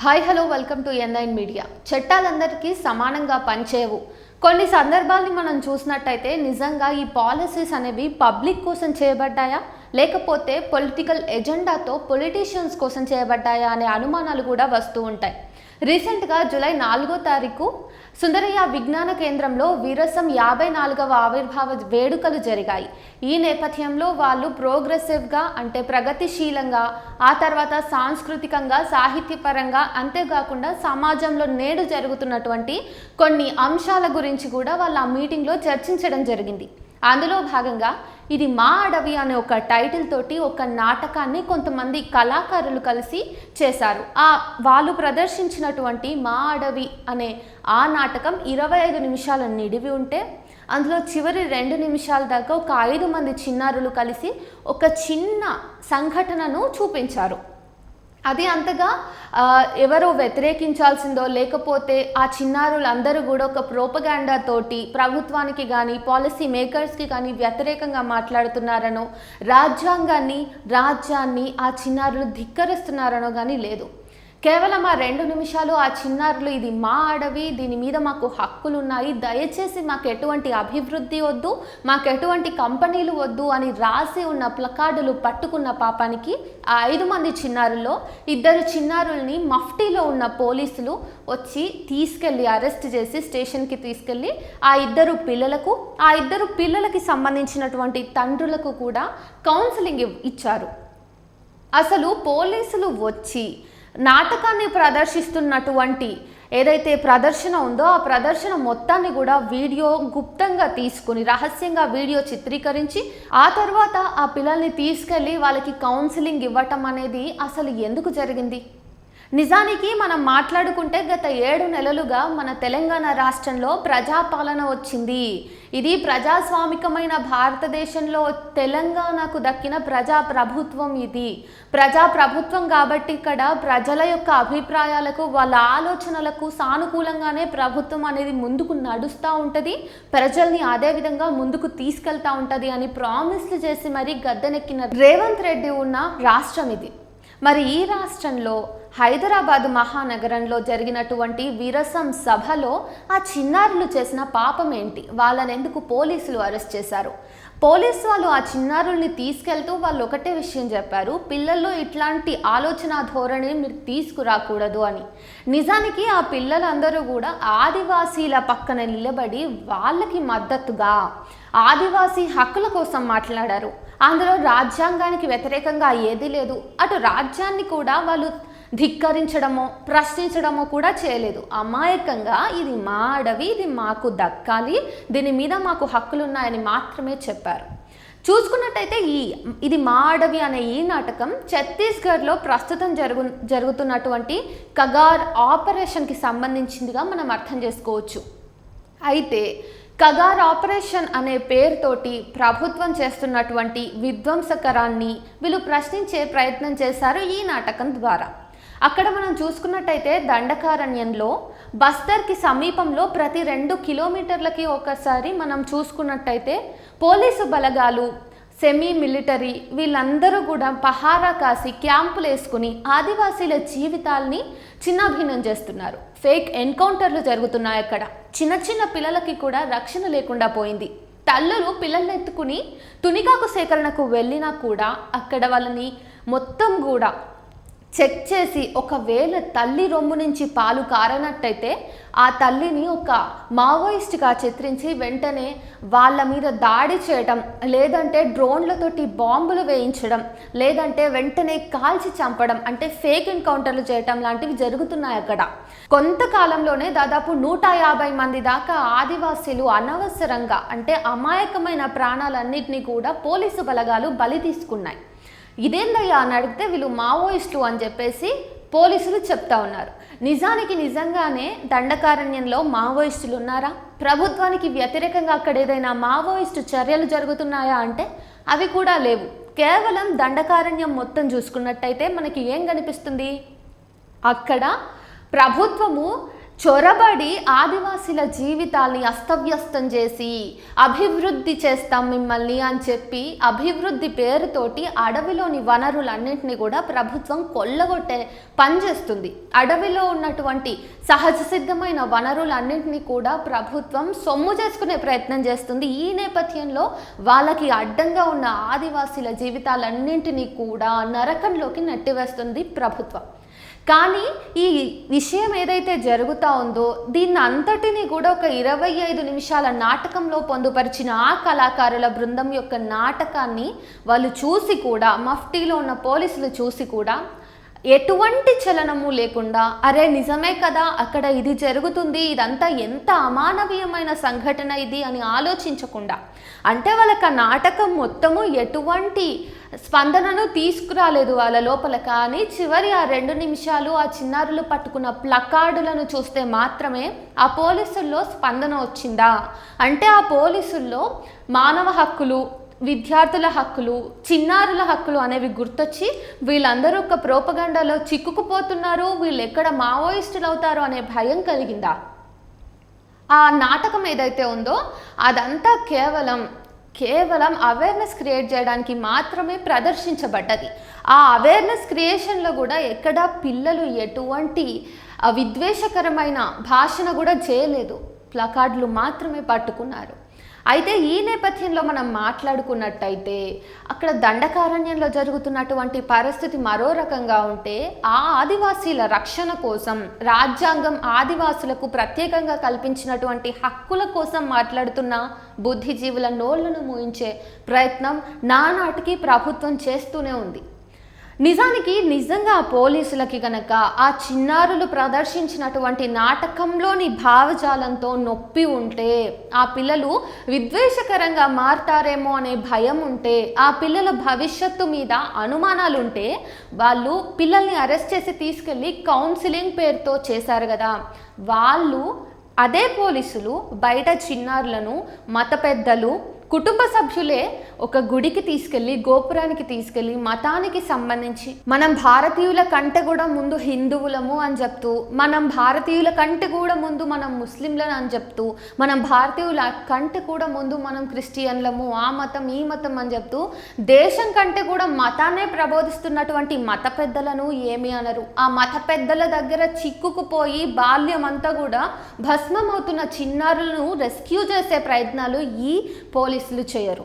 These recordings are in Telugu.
Hi hello welcome to N nine media. చట్టాలందరికీ సమానంగా పనిచేయవు. కొన్ని సందర్భాల్ని మనం చూసినట్టయితే నిజంగా ఈ పాలసీస్ అనేవి పబ్లిక్ కోసం చేయబడ్డాయా లేకపోతే పొలిటికల్ ఎజెండాతో పొలిటీషియన్స్ కోసం చేయబడ్డాయా అనే అనుమానాలు కూడా వస్తూ ఉంటాయి. రీసెంట్గా జూలై 4వ తారీఖు సుందరయ్య విజ్ఞాన కేంద్రంలో వీరసం 54వ ఆవిర్భావ వేడుకలు జరిగాయి. ఈ నేపథ్యంలో వాళ్ళు ప్రోగ్రెసివ్గా అంటే ప్రగతిశీలంగా, ఆ తర్వాత సాంస్కృతికంగా, సాహిత్యపరంగా, అంతేకాకుండా సమాజంలో నేడు జరుగుతున్నటువంటి కొన్ని అంశాల గురించి కూడా వాళ్ళు ఆ మీటింగ్లో చర్చించడం జరిగింది. అందులో భాగంగా ఇది మా అడవి అనే ఒక టైటిల్ తోటి ఒక నాటకాన్ని కొంతమంది కళాకారులు కలిసి చేశారు. వాళ్ళు ప్రదర్శించినటువంటి మా అడవి అనే ఆ నాటకం 25 నిమిషాల నిడివి ఉంటే అందులో చివరి 2 నిమిషాల దాకా ఒక 5 మంది చిన్నారులు కలిసి ఒక చిన్న సంఘటనను చూపించారు. అది అంతగా ఎవరో వ్యతిరేకించాల్సిందో లేకపోతే ఆ చిన్నారులందరూ కూడా ఒక ప్రోపగాండా తోటి ప్రభుత్వానికి కానీ పాలసీ మేకర్స్కి కానీ వ్యతిరేకంగా మాట్లాడుతున్నారనో, రాజ్యాన్ని ఆ చిన్నారులు ధిక్కరిస్తున్నారనో కానీ లేదు. కేవలం ఆ 2 నిమిషాలు ఆ చిన్నారులు ఇది మా అడవి, దీని మీద మాకు హక్కులు ఉన్నాయి, దయచేసి మాకు ఎటువంటి అభివృద్ధి వద్దు, మాకు ఎటువంటి కంపెనీలు వద్దు అని రాసి ఉన్న ప్లకార్డులు పట్టుకున్న పాపానికి ఆ 5 మంది చిన్నారుల్లో 2 చిన్నారుల్ని మఫ్టీలో ఉన్న పోలీసులు వచ్చి తీసుకెళ్ళి అరెస్ట్ చేసి స్టేషన్కి తీసుకెళ్ళి ఆ 2 పిల్లలకి సంబంధించినటువంటి తండ్రులకు కూడా కౌన్సిలింగ్ ఇచ్చారు. అసలు పోలీసులు వచ్చి నాటకాన్ని ప్రదర్శిస్తున్నటువంటి ఏదైతే ప్రదర్శన ఉందో ఆ ప్రదర్శన మొత్తాన్ని కూడా వీడియో గుప్తంగా తీసుకుని రహస్యంగా వీడియో చిత్రీకరించి ఆ తర్వాత ఆ పిల్లల్ని తీసుకెళ్ళి వాళ్ళకి కౌన్సిలింగ్ ఇవ్వటం అనేది అసలు ఎందుకు జరిగింది? నిజానికి మనం మాట్లాడుకుంటే గత 7 నెలలుగా మన తెలంగాణ రాష్ట్రంలో ప్రజాపాలన వచ్చింది. ఇది ప్రజాస్వామికమైన భారతదేశంలో తెలంగాణకు దక్కిన ప్రజాప్రభుత్వం. ఇది ప్రజాప్రభుత్వం కాబట్టి ఇక్కడ ప్రజల యొక్క అభిప్రాయాలకు వాళ్ళ ఆలోచనలకు సానుకూలంగానే ప్రభుత్వం అనేది ముందుకు నడుస్తూ ఉంటుంది, ప్రజల్ని అదే విధంగా ముందుకు తీసుకెళ్తూ ఉంటుంది అని ప్రామిస్లు చేసి మరీ గద్దెనెక్కిన రేవంత్ రెడ్డి ఉన్న రాష్ట్రం ఇది. మరి ఈ రాష్ట్రంలో హైదరాబాద్ మహానగరంలో జరిగినటువంటి వీరసం సభలో ఆ చిన్నారులు చేసిన పాపం ఏంటి? వాళ్ళని ఎందుకు పోలీసులు అరెస్ట్ చేశారు? పోలీసు వాళ్ళు ఆ చిన్నారుల్ని తీసుకెళ్తూ వాళ్ళు ఒకటే విషయం చెప్పారు, పిల్లల్లో ఇట్లాంటి ఆలోచన ధోరణి మీరు తీసుకురాకూడదు అని. నిజానికి ఆ పిల్లలందరూ కూడా ఆదివాసీల పక్కన నిలబడి వాళ్ళకి మద్దతుగా ఆదివాసీ హక్కుల కోసం మాట్లాడారు. అందులో రాజ్యాంగానికి వ్యతిరేకంగా ఏదీ లేదు. అటు రాజ్యాన్ని కూడా వాళ్ళు ధిక్కరించడమో ప్రశ్నించడమో కూడా చేయలేదు. అమాయకంగా ఇది మా అడవి, ఇది మాకు దక్కాలి, దీని మీద మాకు హక్కులు ఉన్నాయని మాత్రమే చెప్పారు. చూసుకున్నట్టయితే ఇది మా అడవి అనే ఈ నాటకం ఛత్తీస్గఢ్లో ప్రస్తుతం జరుగుతున్నటువంటి కగార్ ఆపరేషన్కి సంబంధించిందిగా మనం అర్థం చేసుకోవచ్చు. అయితే కగార్ ఆపరేషన్ అనే పేరుతోటి ప్రభుత్వం చేస్తున్నటువంటి విధ్వంసకరాన్ని వీళ్ళు ప్రశ్నించే ప్రయత్నం చేశారు ఈ నాటకం ద్వారా. అక్కడ మనం చూసుకున్నట్టయితే దండకారణ్యంలో బస్తర్కి సమీపంలో ప్రతి 2 కిలోమీటర్లకి ఒకసారి మనం చూసుకున్నట్టయితే పోలీసు బలగాలు, సెమీ మిలిటరీ వీళ్ళందరూ కూడా పహారా కాసి క్యాంపులు వేసుకుని ఆదివాసీల జీవితాల్ని చిన్నాభిన్నం చేస్తున్నారు. ఫేక్ ఎన్కౌంటర్లు జరుగుతున్నాయి. అక్కడ చిన్న పిల్లలకి కూడా రక్షణ లేకుండా పోయింది. తల్లులు పిల్లల్ని ఎత్తుకుని తునికాకు సేకరణకు వెళ్ళినా కూడా అక్కడ వాళ్ళని మొత్తం కూడా చెక్ చేసి ఒకవేళ తల్లి రొమ్ము నుంచి పాలు కారనట్టయితే ఆ తల్లిని ఒక మావోయిస్ట్గా చిత్రించి వెంటనే వాళ్ళ మీద దాడి చేయడం, లేదంటే డ్రోన్లతోటి బాంబులు వేయించడం, లేదంటే వెంటనే కాల్చి చంపడం, అంటే ఫేక్ ఎన్కౌంటర్లు చేయడం లాంటివి జరుగుతున్నాయి అక్కడ. కొంతకాలంలోనే దాదాపు 150 మంది దాకా ఆదివాసీలు అనవసరంగా అంటే అమాయకమైన ప్రాణాలన్నింటినీ కూడా పోలీసు బలగాలు బలి తీసుకున్నాయి. ఇదేందయ్యా అని అడిగితే వీళ్ళు మావోయిస్టులు అని చెప్పేసి పోలీసులు చెప్తా ఉన్నారు. నిజంగానే దండకారణ్యంలో మావోయిస్టులు ఉన్నారా? ప్రభుత్వానికి వ్యతిరేకంగా అక్కడ ఏదైనా మావోయిస్టు చర్యలు జరుగుతున్నాయా అంటే అవి కూడా లేవు. కేవలం దండకారణ్యం మొత్తం చూసుకున్నట్టయితే మనకి ఏం కనిపిస్తుంది? అక్కడ ప్రభుత్వము చొరబడి ఆదివాసీల జీవితాల్ని అస్తవ్యస్తం చేసి అభివృద్ధి చేస్తాం మిమ్మల్ని అని చెప్పి అభివృద్ధి పేరుతోటి అడవిలోని వనరులన్నింటినీ కూడా ప్రభుత్వం కొల్లగొట్టే పని చేస్తుంది. అడవిలో ఉన్నటువంటి సహజ సిద్ధమైన వనరులన్నింటినీ కూడా ప్రభుత్వం సొమ్ము చేసుకునే ప్రయత్నం చేస్తుంది. ఈ నేపథ్యంలో వాళ్ళకి అడ్డంగా ఉన్న ఆదివాసీల జీవితాలన్నింటినీ కూడా నరకంలోకి నెట్టివేస్తుంది ప్రభుత్వం. కానీ ఈ విషయం ఏదైతే జరుగుతూ ఉందో దీన్ని అంతటినీ కూడా ఒక 25 నిమిషాల నాటకంలో పొందుపరిచిన ఆ కళాకారుల బృందం యొక్క నాటకాన్ని వాళ్ళు చూసి కూడా, మఫ్టీలో ఉన్న పోలీసులు చూసి కూడా ఎటువంటి చలనము లేకుండా, అరే నిజమే కదా అక్కడ ఇది జరుగుతుంది, ఇదంతా ఎంత అమానవీయమైన సంఘటన ఇది అని ఆలోచించకుండా, అంటే వాళ్ళకి ఆ నాటకం మొత్తము ఎటువంటి స్పందనను తీసుకురాలేదు వాళ్ళ లోపల. కానీ చివరి ఆ 2 నిమిషాలు ఆ చిన్నారులు పట్టుకున్న ప్లకార్డులను చూస్తే మాత్రమే ఆ పోలీసుల్లో స్పందన వచ్చిందా, అంటే ఆ పోలీసుల్లో మానవ హక్కులు, విద్యార్థుల హక్కులు, చిన్నారుల హక్కులు అనేవి గుర్తొచ్చి వీళ్ళందరూ ఒక ప్రోపగండాలో చిక్కుకుపోతున్నారు, వీళ్ళు ఎక్కడ మావోయిస్టులు అవుతారు అనే భయం కలిగిందా? ఆ నాటకం ఏదైతే ఉందో అదంతా కేవలం అవేర్నెస్ క్రియేట్ చేయడానికి మాత్రమే ప్రదర్శించబడ్డది. ఆ అవేర్నెస్ క్రియేషన్లో కూడా ఎక్కడా పిల్లలు ఎటువంటి విద్వేషకరమైన భాషణ కూడా చేయలేదు, ప్లకార్డులు మాత్రమే పట్టుకున్నారు. అయితే ఈ నేపథ్యంలో మనం మాట్లాడుకున్నట్టయితే అక్కడ దండకారణ్యంలో జరుగుతున్నటువంటి పరిస్థితి మరో రకంగా ఉంటే, ఆ ఆదివాసీల రక్షణ కోసం రాజ్యాంగం ఆదివాసులకు ప్రత్యేకంగా కల్పించినటువంటి హక్కుల కోసం మాట్లాడుతున్న బుద్ధిజీవుల నోళ్లను మూయించే ప్రయత్నం నానాటికి ప్రభుత్వం చేస్తూనే ఉంది. నిజంగా ఆ పోలీసులకి కనుక ఆ చిన్నారులు ప్రదర్శించినటువంటి నాటకంలోని భావజాలంతో నొప్పి ఉంటే, ఆ పిల్లలు విద్వేషకరంగా మారతారేమో అనే భయం ఉంటే, ఆ పిల్లల భవిష్యత్తు మీద అనుమానాలుంటే, వాళ్ళు పిల్లల్ని అరెస్ట్ చేసి తీసుకెళ్ళి కౌన్సిలింగ్ పేరుతో చేశారు కదా, వాళ్ళు అదే పోలీసులు బయట చిన్నారులను మత పెద్దలు, కుటుంబ సభ్యులే ఒక గుడికి తీసుకెళ్ళి, గోపురానికి తీసుకెళ్ళి మతానికి సంబంధించి మనం భారతీయుల కంటే కూడా ముందు హిందువులము అని చెప్తూ, మనం భారతీయుల కంటే కూడా ముందు మనం ముస్లింలను అని చెప్తూ, మనం భారతీయుల కంటే కూడా ముందు మనం క్రిస్టియన్లము, ఆ మతం ఈ మతం అని చెప్తూ దేశం కంటే కూడా మతాన్నే ప్రబోధిస్తున్నటువంటి మత పెద్దలను ఏమి అనరు. ఆ మత పెద్దల దగ్గర చిక్కుకుపోయి బాల్యం అంతా కూడా భస్మం అవుతున్న చిన్నారులను రెస్క్యూ చేసే ప్రయత్నాలు ఈ పోలీసులు చేయరు.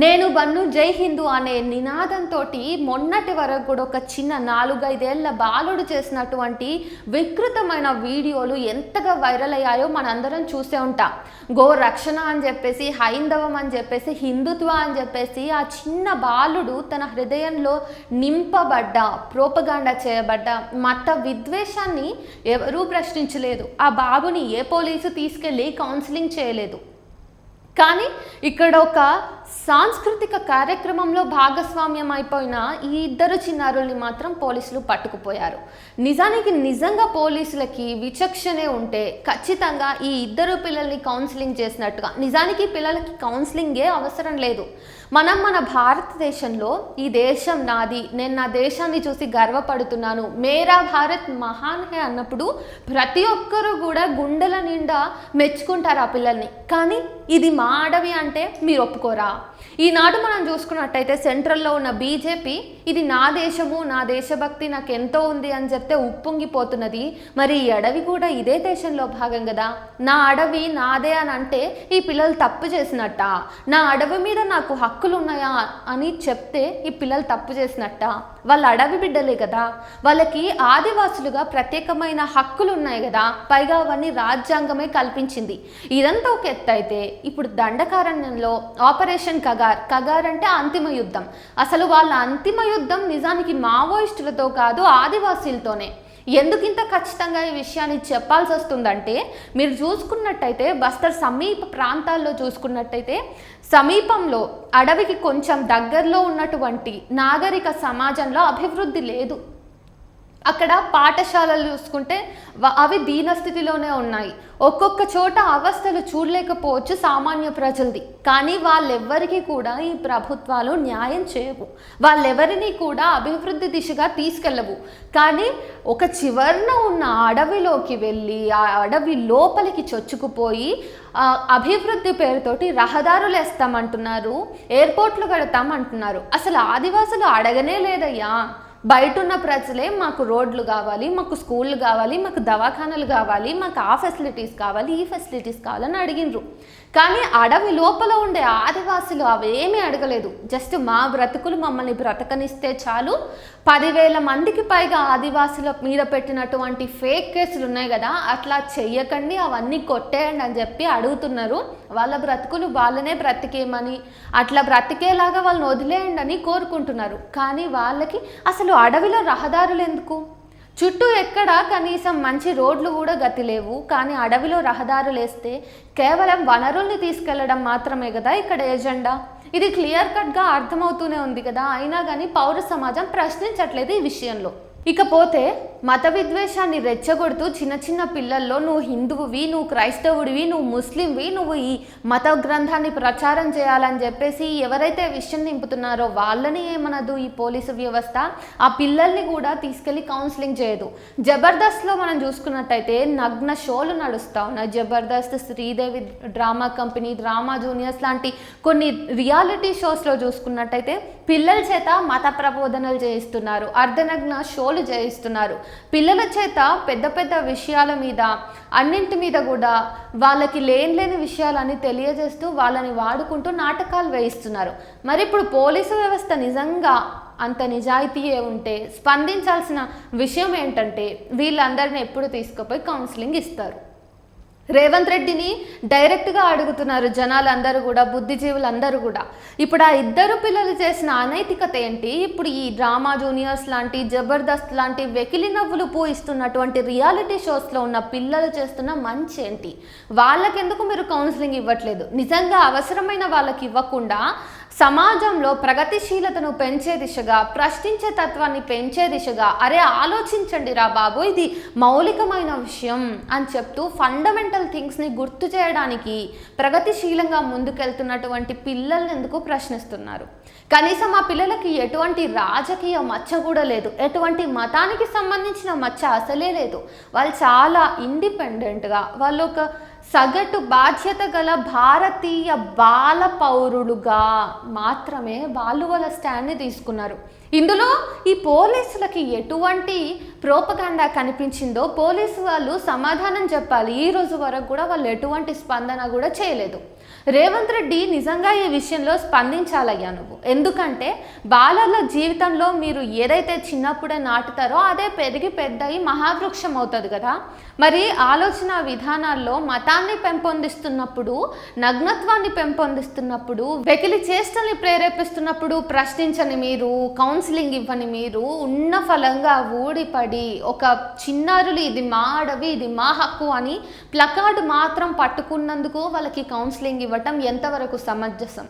నేను బన్ను జై హిందూ అనే నినాదంతో మొన్నటి వరకు కూడా ఒక చిన్న 4-5 ఏళ్ల బాలుడు చేసినటువంటి వికృతమైన వీడియోలు ఎంతగా వైరల్ అయ్యాయో మనందరం చూసే ఉంటాం. గో రక్షణ అని చెప్పేసి, హైందవం అని చెప్పేసి, హిందుత్వ అని చెప్పేసి ఆ చిన్న బాలుడు తన హృదయంలో నింపబడ్డ, ప్రోపగాండా చేయబడ్డ మత విద్వేషాన్ని ఎవరూ ప్రశ్నించలేదు. ఆ బాబుని ఏ పోలీసు తీసుకెళ్ళి కౌన్సిలింగ్ చేయలేదు. కానీ ఇక్కడ ఒక సాంస్కృతిక కార్యక్రమంలో భాగస్వామ్యం అయిపోయిన ఈ 2 చిన్నారుల్ని మాత్రం పోలీసులు పట్టుకుపోయారు. నిజంగా పోలీసులకి విచక్షణే ఉంటే ఖచ్చితంగా ఈ 2 పిల్లల్ని కౌన్సిలింగ్ చేసినట్టుగా, నిజానికి పిల్లలకి కౌన్సిలింగే అవసరం లేదు. మన భారతదేశంలో ఈ దేశం నాది, నేను నా దేశాన్ని చూసి గర్వపడుతున్నాను, మేరా భారత్ మహాన్ హే అన్నప్పుడు ప్రతి ఒక్కరూ కూడా గుండెల నిండా మెచ్చుకుంటారు ఆ పిల్లల్ని. కానీ ఇది మా అడవి అంటే మీరు ఒప్పుకోరా? ఈనాడు మనం చూసుకున్నట్టయితే సెంట్రల్లో ఉన్న బీజేపీ ఇది నా దేశము, నా దేశభక్తి నాకు ఎంతో ఉంది అని చెప్తే ఉప్పొంగిపోతున్నది. మరి ఈ అడవి కూడా ఇదే దేశంలో భాగం కదా, నా అడవి నాదే అని అంటే ఈ పిల్లలు తప్పు చేసినట్ట? నా అడవి మీద నాకు హక్కులు ఉన్నాయా అని చెప్తే ఈ పిల్లలు తప్పు చేసినట్ట? వాళ్ళ అడవి బిడ్డలే కదా, వాళ్ళకి ఆదివాసులుగా ప్రత్యేకమైన హక్కులు ఉన్నాయి కదా, పైగా అవన్నీ రాజ్యాంగమే కల్పించింది. ఇదంతా ఒక ఎత్తు అయితే, ఇప్పుడు దండకారణ్యంలో ఆపరేషన్ కగార్ అంటే అంతిమ యుద్ధం. అసలు వాళ్ళ అంతిమ యుద్ధం నిజానికి మావోయిస్టులతో కాదు, ఆదివాసీలతోనే. ఎందుకింత ఖచ్చితంగా ఈ విషయాన్ని చెప్పాల్సి వస్తుందంటే, మీరు చూసుకున్నట్టయితే బస్తర్ సమీప ప్రాంతాల్లో చూసుకున్నట్టయితే సమీపంలో అడవికి కొంచెం దగ్గరలో ఉన్నటువంటి నాగరిక సమాజంలో అభివృద్ధి లేదు. అక్కడ పాఠశాలలు చూసుకుంటే అవి దీనస్థితిలోనే ఉన్నాయి. ఒక్కొక్క చోట అవస్థలు చూడలేకపోవచ్చు సామాన్య ప్రజలది, కానీ వాళ్ళెవ్వరికీ కూడా ఈ ప్రభుత్వాలు న్యాయం చేయవు, వాళ్ళెవరిని కూడా అభివృద్ధి దిశగా తీసుకెళ్ళవు. కానీ ఒక చివరన ఉన్న అడవిలోకి వెళ్ళి ఆ అడవి లోపలికి చొచ్చుకుపోయి అభివృద్ధి పేరుతోటి రహదారులు వేస్తామంటున్నారు, ఎయిర్పోర్ట్లు కడతామంటున్నారు. అసలు ఆదివాసులు అడగనే లేదయ్యా. బయట ఉన్న ప్రజలే మాకు రోడ్లు కావాలి, మాకు స్కూళ్ళు కావాలి, మాకు దవాఖానాలు కావాలి, మాకు ఆ ఫెసిలిటీస్ కావాలి, ఈ ఫెసిలిటీస్ కావాలని అడిగినరు. కానీ అడవి లోపల ఉండే ఆదివాసులు అవేమీ అడగలేదు. జస్ట్ మా బ్రతుకులు మమ్మల్ని బ్రతకనిస్తే చాలు. 10,000 మందికి పైగా ఆదివాసుల మీద పెట్టినటువంటి ఫేక్ కేసులు ఉన్నాయి కదా, అట్లా చెయ్యకండి, అవన్నీ కొట్టేయండి అని చెప్పి అడుగుతున్నారు. వాళ్ళ బ్రతుకులు వాళ్ళనే బ్రతికేయమని, అట్లా బ్రతికేలాగా వాళ్ళని వదిలేయండి అని కోరుకుంటున్నారు. కానీ వాళ్ళకి అసలు అడవిలో రహదారులు ఎందుకు? చుట్టూ ఎక్కడ కనీసం మంచి రోడ్లు కూడా గతి లేవు. కానీ అడవిలో రహదారులు వేస్తే కేవలం వనరుల్ని తీసుకెళ్లడం మాత్రమే కదా ఇక్కడ ఎజెండా. ఇది క్లియర్ కట్గా అర్థమవుతూనే ఉంది కదా. అయినా కానీ పౌర సమాజం ప్రశ్నించట్లేదు ఈ విషయంలో. ఇకపోతే మత విద్వేషాన్ని రెచ్చగొడుతూ చిన్న చిన్న పిల్లల్లో నువ్వు హిందువువి, నువ్వు క్రైస్తవుడివి, నువ్వు ముస్లింవి, నువ్వు ఈ మత గ్రంథాన్ని ప్రచారం చేయాలని చెప్పేసి ఎవరైతే విషయం నింపుతున్నారో వాళ్ళని ఏమనదు ఈ పోలీసు వ్యవస్థ. ఆ పిల్లల్ని కూడా తీసుకెళ్ళి కౌన్సిలింగ్ చేయదు. జబర్దస్త్లో మనం చూసుకున్నట్టయితే నగ్న షోలు నడుస్తూ ఉన్నాయి. Jabardasth, Sridevi drama company, drama juniors లాంటి కొన్ని రియాలిటీ షోస్లో చూసుకున్నట్టయితే పిల్లల చేత మత ప్రబోధనలు చేయిస్తున్నారు, అర్ధనగ్న షోలు చేయిస్తున్నారు. పిల్లల చేత పెద్ద పెద్ద విషయాల మీద అన్నింటి మీద కూడా వాళ్ళకి లేని విషయాలని తెలియజేస్తూ వాళ్ళని వాడుకుంటూ నాటకాలు వేయిస్తున్నారు. మరి ఇప్పుడు పోలీసు వ్యవస్థ నిజంగా అంత నిజాయితీయే ఉంటే స్పందించాల్సిన విషయం ఏంటంటే వీళ్ళందరినీ ఎప్పుడు తీసుకుపోయి కౌన్సిలింగ్ ఇస్తారు. రేవంత్ రెడ్డిని డైరెక్ట్గా అడుగుతున్నారు జనాలందరూ కూడా, బుద్ధిజీవులందరూ కూడా. ఇప్పుడు ఆ ఇద్దరు పిల్లలు చేసిన అనైతికత ఏంటి? ఇప్పుడు ఈ డ్రామా జూనియర్స్ లాంటి, జబర్దస్త్ లాంటి వెకిలి నవ్వులు పూయిస్తున్నటువంటి రియాలిటీ షోస్లో ఉన్న పిల్లలు చేస్తున్న మంచి ఏంటి? వాళ్ళకెందుకు మీరు కౌన్సిలింగ్ ఇవ్వట్లేదు? నిజంగా అవసరమైన వాళ్ళకి ఇవ్వకుండా సమాజంలో ప్రగతిశీలతను పెంచే దిశగా, ప్రశ్నించే తత్వాన్ని పెంచే దిశగా, అరే ఆలోచించండి రా బాబు, ఇది మౌలికమైన విషయం అని చెప్తూ ఫండమెంటల్ థింగ్స్ని గుర్తు చేయడానికి ప్రగతిశీలంగా ముందుకెళ్తున్నటువంటి పిల్లల్ని ఎందుకు ప్రశ్నిస్తున్నారు? కనీసం ఆ పిల్లలకి ఎటువంటి రాజకీయ మచ్చ కూడా లేదు, ఎటువంటి మతానికి సంబంధించిన మచ్చ అసలే లేదు. వాళ్ళు చాలా ఇండిపెండెంట్గా, వాళ్ళు ఒక సగటు బాధ్యత గల భారతీయ బాల పౌరులుగా మాత్రమే వాళ్ళ స్టాండ్ని తీసుకున్నారు. ఇందులో ఈ పోలీసులకి ఎటువంటి ప్రోపగాండా కనిపించిందో పోలీసు వాళ్ళు సమాధానం చెప్పాలి. ఈ రోజు వరకు కూడా వాళ్ళు ఎటువంటి స్పందన కూడా చేయలేదు. రేవంత్ రెడ్డి నిజంగా ఈ విషయంలో స్పందించాలయ్యా నువ్వు. ఎందుకంటే బాలల జీవితంలో మీరు ఏదైతే చిన్నప్పుడే నాటుతారో అదే పెరిగి పెద్దయి మహావృక్షం అవుతుంది కదా. మరి ఆలోచన విధానాల్లో మతాన్ని పెంపొందిస్తున్నప్పుడు, నగ్నత్వాన్ని పెంపొందిస్తున్నప్పుడు, వెకిలి చేష్టల్ని ప్రేరేపిస్తున్నప్పుడు ప్రశ్నించని మీరు, కౌన్సిలింగ్ ఇవ్వని మీరు ఉన్న ఫలంగా ఊడిపడి ఒక చిన్నారులు ఇది మా అడవి, ఇది మా హక్కు అని ప్లకార్డు మాత్రం పట్టుకున్నందుకు వాళ్ళకి కౌన్సిలింగ్ ఇవ్వటం ఎంతవరకు సమంజసం?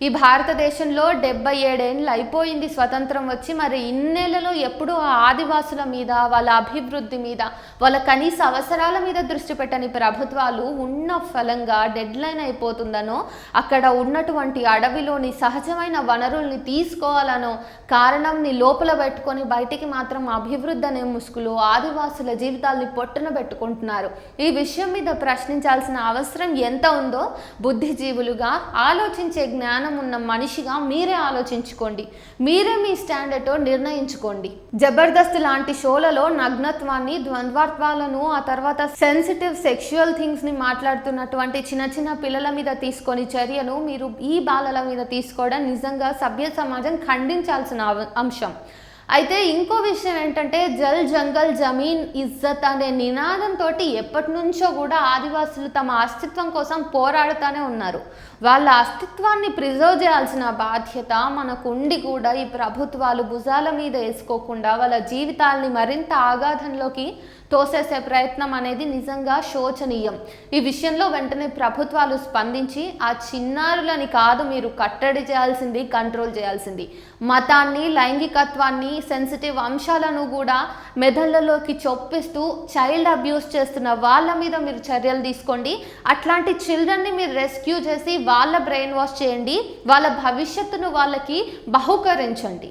ఈ భారతదేశంలో 77 ఏళ్ళు అయిపోయింది స్వతంత్రం వచ్చి. మరి ఇన్నేళ్లలో ఎప్పుడూ ఆ ఆదివాసుల మీద, వాళ్ళ అభివృద్ధి మీద, వాళ్ళ కనీస అవసరాల మీద దృష్టి పెట్టని ప్రభుత్వాలు ఉన్న ఫలంగా డెడ్లైన్ అయిపోతుందనో, అక్కడ ఉన్నటువంటి అడవిలోని సహజమైన వనరుల్ని తీసుకోవాలనో కారణంని లోపల పెట్టుకొని బయటికి మాత్రం అభివృద్ధి అనే ముసుగులో ఆదివాసుల జీవితాల్ని పొట్టున పెట్టుకుంటున్నారు. ఈ విషయం మీద ప్రశ్నించాల్సిన అవసరం ఎంత ఉందో బుద్ధిజీవులుగా, ఆలోచించే జ్ఞానం ఉన్న మనిషిగా మీరే ఆలోచించుకోండి. మీరే మీ స్టాండ్ ఎటో నిర్ణయించుకోండి. జబర్దస్త్ లాంటి షోలలో నగ్నత్వాన్ని, ద్వంద్వార్థాలను, ఆ తర్వాత సెన్సిటివ్ సెక్షువల్ థింగ్స్ని మాట్లాడుతున్నటువంటి చిన్న చిన్న పిల్లల మీద తీసుకొని చర్యను మీరు ఈ బాలల మీద తీసుకోవడం నిజంగా సభ్య సమాజం ఖండించాల్సిన అంశం. అయితే ఇంకో విషయం ఏంటంటే జల్ జంగల్ జమీన్ ఇజ్జత్ అనే నినాదంతో ఎప్పటి నుంచో కూడా ఆదివాసులు తమ అస్తిత్వం కోసం పోరాడుతూనే ఉన్నారు. వాళ్ళ అస్తిత్వాన్ని ప్రిజర్వ్ చేయాల్సిన బాధ్యత మనకు ఉండి కూడా ఈ ప్రభుత్వాలు భుజాల మీద వేసుకోకుండా వాళ్ళ జీవితాల్ని మరింత ఆఘాతంలోకి తోసేసే ప్రయత్నం అనేది నిజంగా శోచనీయం. ఈ విషయంలో వెంటనే ప్రభుత్వాలు స్పందించి ఆ చిన్నారులని కాదు మీరు కట్టడి చేయాల్సింది, కంట్రోల్ చేయాల్సింది, మతాన్ని, లైంగికత్వాన్ని, సెన్సిటివ్ అంశాలను కూడా మెదళ్ళలోకి చొప్పిస్తూ చైల్డ్ అబ్యూస్ చేస్తున్న వాళ్ళ మీద మీరు చర్యలు తీసుకోండి. అట్లాంటి చిల్డ్రన్ని మీరు రెస్క్యూ చేసి వాళ్ళ బ్రెయిన్ వాష్ చేయండి, వాళ్ళ భవిష్యత్తును వాళ్ళకి బహుకరించండి.